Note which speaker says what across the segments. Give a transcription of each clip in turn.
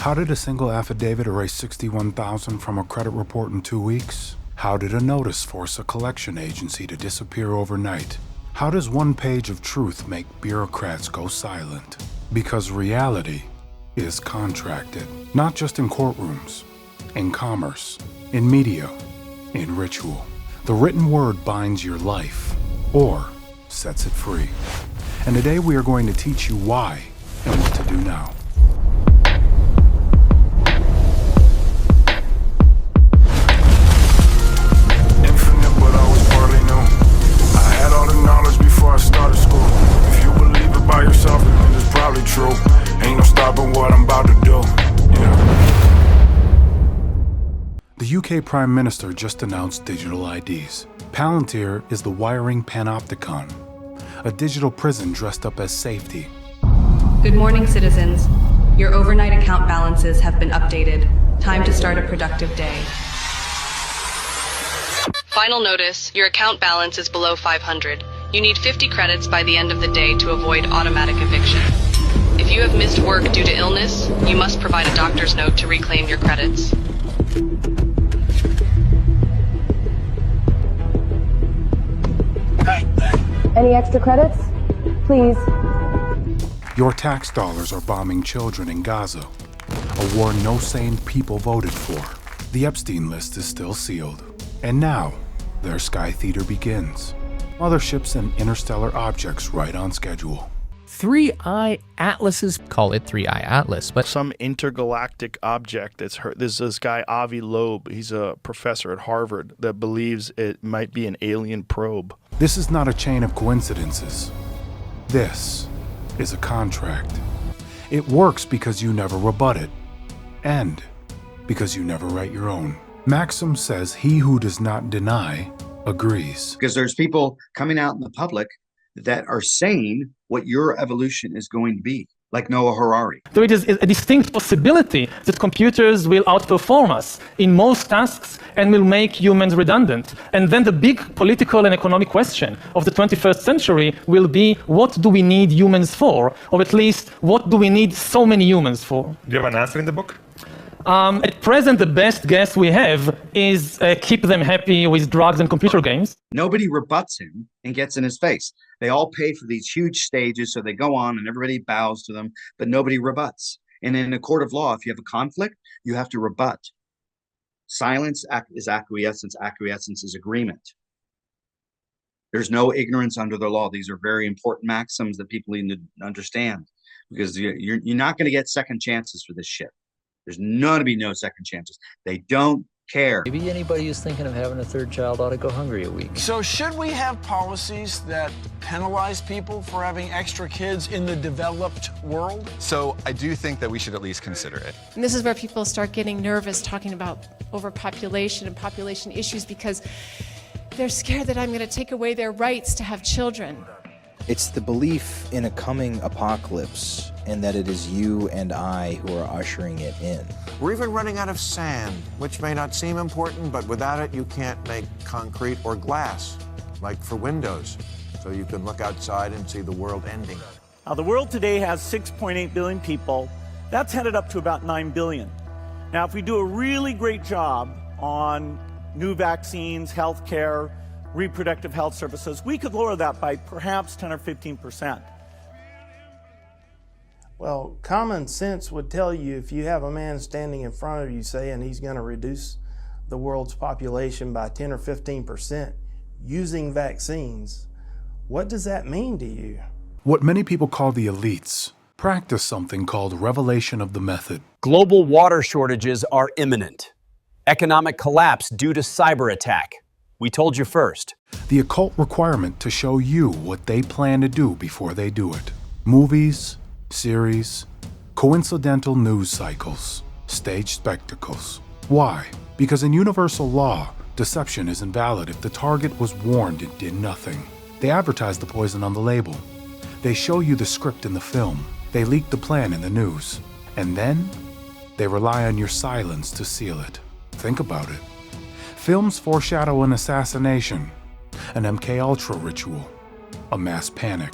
Speaker 1: How did a single affidavit erase $61,000 from a credit report in 2 weeks? How did a notice force a collection agency to disappear overnight? How does one page of truth make bureaucrats go silent? Because reality is contracted, not just in courtrooms, in commerce, in media, in ritual. The written word binds your life, or sets it free. And today we are going to teach you why and what to do now. Infinite, but always partly new. I had all the knowledge before I started school. If you believe it by yourself, then it's probably true. Ain't no stopping what I'm about to do. The UK Prime Minister just announced digital IDs. Palantir is the wiring panopticon, a digital prison dressed up as safety.
Speaker 2: Good morning, citizens. Your overnight account balances have been updated. Time to start a productive day. Final notice, your account balance is below 500. You need 50 credits by the end of the day to avoid automatic eviction. If you have missed work due to illness, you must provide a doctor's note to reclaim your credits.
Speaker 3: Any extra credits? Please.
Speaker 1: Your tax dollars are bombing children in Gaza, a war no sane people voted for. The Epstein list is still sealed. And now, their Sky Theater begins. Motherships and interstellar objects right on schedule.
Speaker 4: 3-eye atlases call it 3-eye atlas, but
Speaker 5: some intergalactic object that's heard. There's this guy, Avi Loeb. He's a professor at Harvard that believes it might be an alien probe.
Speaker 1: This is not a chain of coincidences. This is a contract. It works because you never rebut it, and because you never write your own. Maxim says he who does not deny agrees.
Speaker 6: Because there's people coming out in the public that are saying what your evolution is going to be, like Noah Harari.
Speaker 7: So it is a distinct possibility that computers will outperform us in most tasks and will make humans redundant. And then the big political and economic question of the 21st century will be, what do we need humans for? Or at least, what do we need so many humans for?
Speaker 8: Do you have an answer in the book?
Speaker 7: At present, the best guess we have is keep them happy with drugs and computer games.
Speaker 6: Nobody rebuts him and gets in his face. They all pay for these huge stages, so they go on and everybody bows to them, but nobody rebuts. And in a court of law, if you have a conflict, you have to rebut. Silence is acquiescence. Acquiescence is agreement. There's no ignorance under the law. These are very important maxims that people need to understand, because you're not going to get second chances for this shit. There's going to be no second chances. They don't care.
Speaker 9: Maybe anybody who's thinking of having a third child ought to go hungry a week.
Speaker 10: So should we have policies that penalize people for having extra kids in the developed world?
Speaker 8: So I do think that we should at least consider it.
Speaker 11: And this is where people start getting nervous talking about overpopulation and population issues, because they're scared that I'm going to take away their rights to have children.
Speaker 12: It's the belief in a coming apocalypse, and that it is you and I who are ushering it in.
Speaker 13: We're even running out of sand, which may not seem important, but without it you can't make concrete or glass, like for windows, so you can look outside and see the world ending.
Speaker 14: Now, the world today has 6.8 billion people. That's headed up to about 9 billion. Now, if we do a really great job on new vaccines, healthcare, reproductive health services, we could lower that by perhaps 10 or 15%.
Speaker 15: Well, common sense would tell you, if you have a man standing in front of you saying he's going to reduce the world's population by 10 or 15% using vaccines, what does that mean to you?
Speaker 1: What many people call the elites practice something called revelation of the method.
Speaker 16: Global water shortages are imminent. Economic collapse due to cyber attack. We told you first.
Speaker 1: The occult requirement to show you what they plan to do before they do it. Movies, series, coincidental news cycles, staged spectacles. Why? Because in universal law, deception is invalid if the target was warned it did nothing. They advertise the poison on the label. They show you the script in the film. They leak the plan in the news. And then, they rely on your silence to seal it. Think about it. Films foreshadow an assassination, an MKUltra ritual, a mass panic.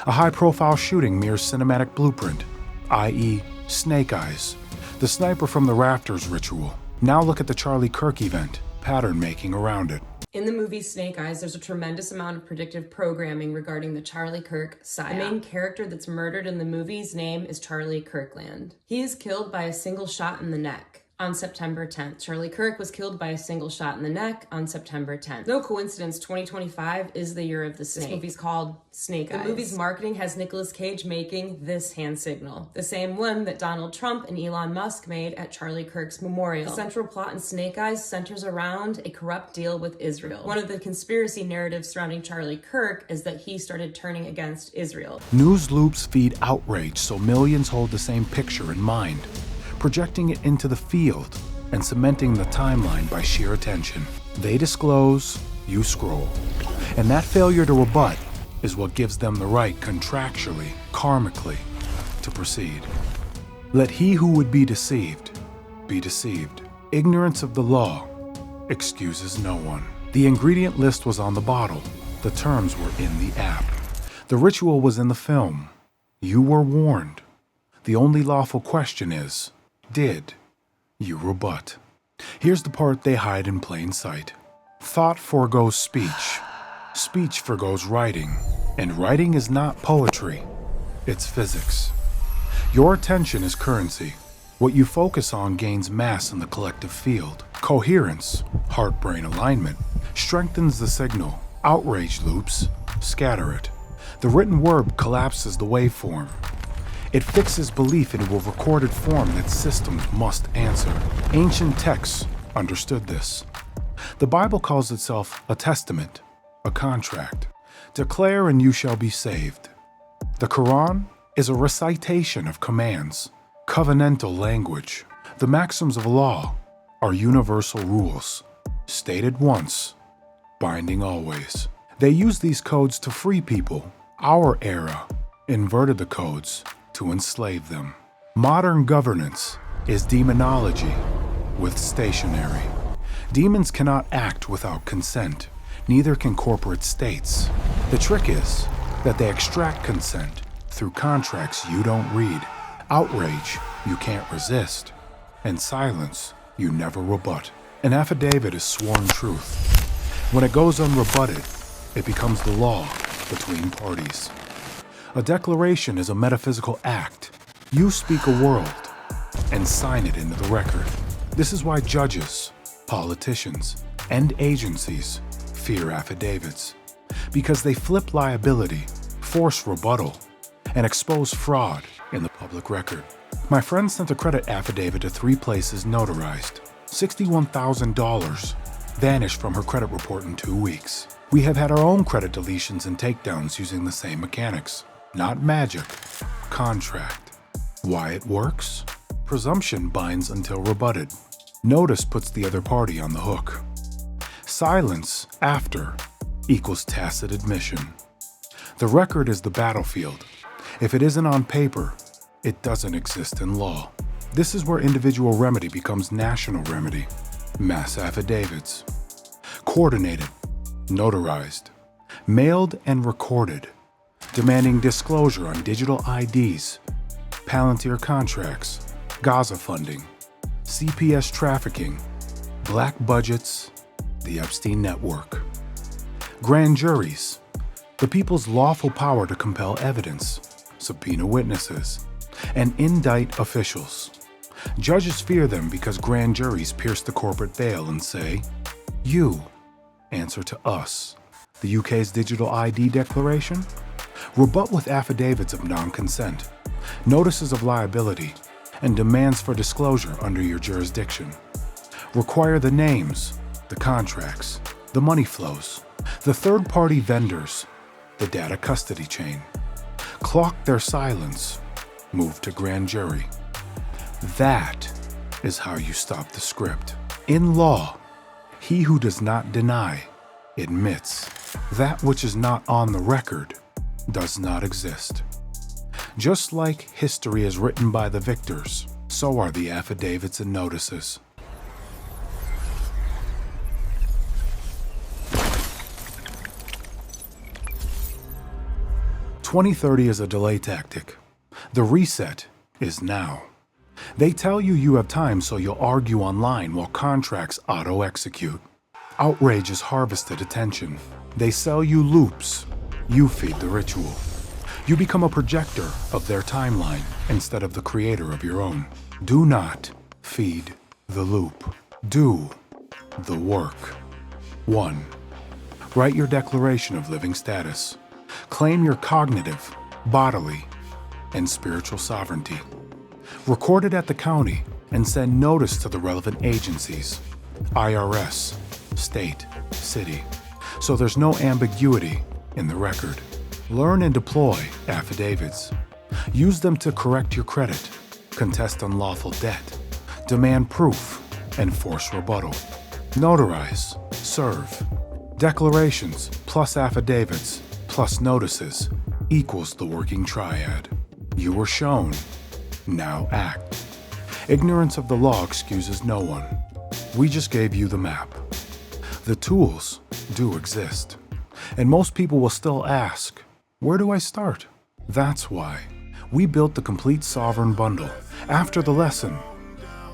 Speaker 1: A high-profile shooting mirrors cinematic blueprint, i.e. Snake Eyes, The sniper from the rafters ritual. Now look at the Charlie Kirk event, pattern making around it.
Speaker 17: In the movie Snake Eyes, there's a tremendous amount of predictive programming regarding the Charlie Kirk psyop. The main character that's murdered in the movie's name is Charlie Kirkland. He is killed by a single shot in the neck on September 10th. Charlie Kirk was killed by a single shot in the neck on September 10th. No coincidence, 2025 is the year of the snake. This movie's called Snake Eyes. The movie's marketing has Nicolas Cage making this hand signal, the same one that Donald Trump and Elon Musk made at Charlie Kirk's memorial. The central plot in Snake Eyes centers around a corrupt deal with Israel. One of the conspiracy narratives surrounding Charlie Kirk is that he started turning against Israel.
Speaker 1: News loops feed outrage so millions hold the same picture in mind, projecting it into the field and cementing the timeline by sheer attention. They disclose, you scroll. And that failure to rebut is what gives them the right contractually, karmically, to proceed. Let he who would be deceived be deceived. Ignorance of the law excuses no one. The ingredient list was on the bottle. The terms were in the app. The ritual was in the film. You were warned. The only lawful question is, did you rebut? Here's the part they hide in plain sight. Thought forgoes speech. Speech forgoes writing. And writing is not poetry. It's physics. Your attention is currency. What you focus on gains mass in the collective field. Coherence, heart-brain alignment, strengthens the signal. Outrage loops scatter it. The written word collapses the waveform. It fixes belief into a recorded form that systems must answer. Ancient texts understood this. The Bible calls itself a testament, a contract. Declare and you shall be saved. The Quran is a recitation of commands, covenantal language. The maxims of law are universal rules, stated once, binding always. They use these codes to free people. Our era inverted the codes to enslave them. Modern governance is demonology with stationary. Demons cannot act without consent. Neither can corporate states. The trick is that they extract consent through contracts you don't read. Outrage you can't resist. And silence you never rebut. An affidavit is sworn truth. When it goes unrebutted, it becomes the law between parties. A declaration is a metaphysical act. You speak a world and sign it into the record. This is why judges, politicians, and agencies fear affidavits. Because they flip liability, force rebuttal, and expose fraud in the public record. My friend sent a credit affidavit to 3 places notarized. $61,000 vanished from her credit report in 2 weeks. We have had our own credit deletions and takedowns using the same mechanics. Not magic, contract. Why it works? Presumption binds until rebutted. Notice puts the other party on the hook. Silence after equals tacit admission. The record is the battlefield. If it isn't on paper, it doesn't exist in law. This is where individual remedy becomes national remedy. Mass affidavits. Coordinated, notarized, mailed and recorded, demanding disclosure on digital IDs, Palantir contracts, Gaza funding, CPS trafficking, black budgets, the Epstein network. Grand juries, the people's lawful power to compel evidence, subpoena witnesses, and indict officials. Judges fear them because grand juries pierce the corporate veil and say, you answer to us. The UK's digital ID declaration? Rebut with affidavits of non-consent, notices of liability, and demands for disclosure under your jurisdiction. Require the names, the contracts, the money flows, the third-party vendors, the data custody chain. Clock their silence, move to grand jury. That is how you stop the script. In law, he who does not deny admits that which is not on the record does not exist. Just like history is written by the victors, so are the affidavits and notices. "2030 is a delay tactic. The reset is now. They tell you you have time so you'll argue online while contracts auto-execute. Outrage is harvested attention. They sell you loops. You feed the ritual. You become a projector of their timeline instead of the creator of your own. Do not feed the loop. Do the work. 1. Write your declaration of living status. Claim your cognitive, bodily, and spiritual sovereignty. Record it at the county and send notice to the relevant agencies, IRS, state, city, so there's no ambiguity in the record. Learn and deploy affidavits. Use them to correct your credit, contest unlawful debt, demand proof, and force rebuttal. Notarize, serve. Declarations plus affidavits plus notices equals the working triad. You were shown. Now act. Ignorance of the law excuses no one. We just gave you the map. The tools do exist. And most people will still ask, where do I start? That's why we built the complete sovereign bundle after the lesson,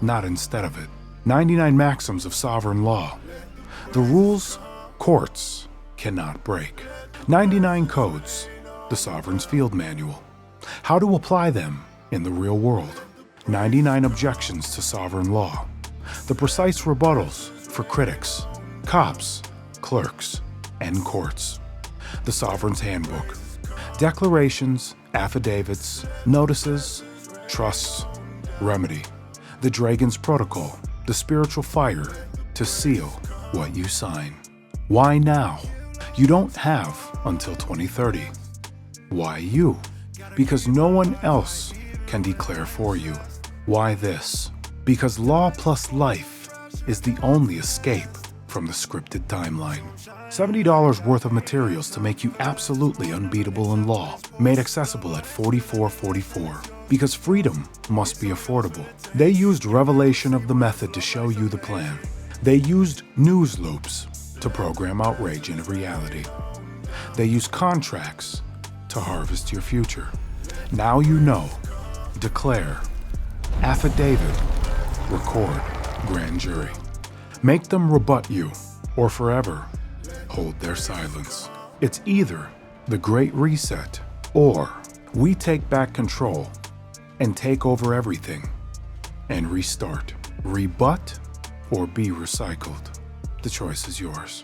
Speaker 1: not instead of it. 99 maxims of sovereign law. The rules courts cannot break. 99 codes, the sovereign's field manual. How to apply them in the real world. 99 objections to sovereign law. The precise rebuttals for critics, cops, clerks, and courts. The Sovereign's Handbook. Declarations, affidavits, notices, trusts, remedy. The Dragon's Protocol, the spiritual fire to seal what you sign. Why now? You don't have until 2030. Why you? Because no one else can declare for you. Why this? Because law plus life is the only escape from the scripted timeline. $70 worth of materials to make you absolutely unbeatable in law, made accessible at $44.44. Because freedom must be affordable. They used revelation of the method to show you the plan. They used news loops to program outrage into reality. They use contracts to harvest your future. Now you know. Declare. Affidavit. Record. Grand jury. Make them rebut you, or forever hold their silence. It's either the Great Reset, or we take back control and take over everything and restart. Rebut or be recycled. The choice is yours.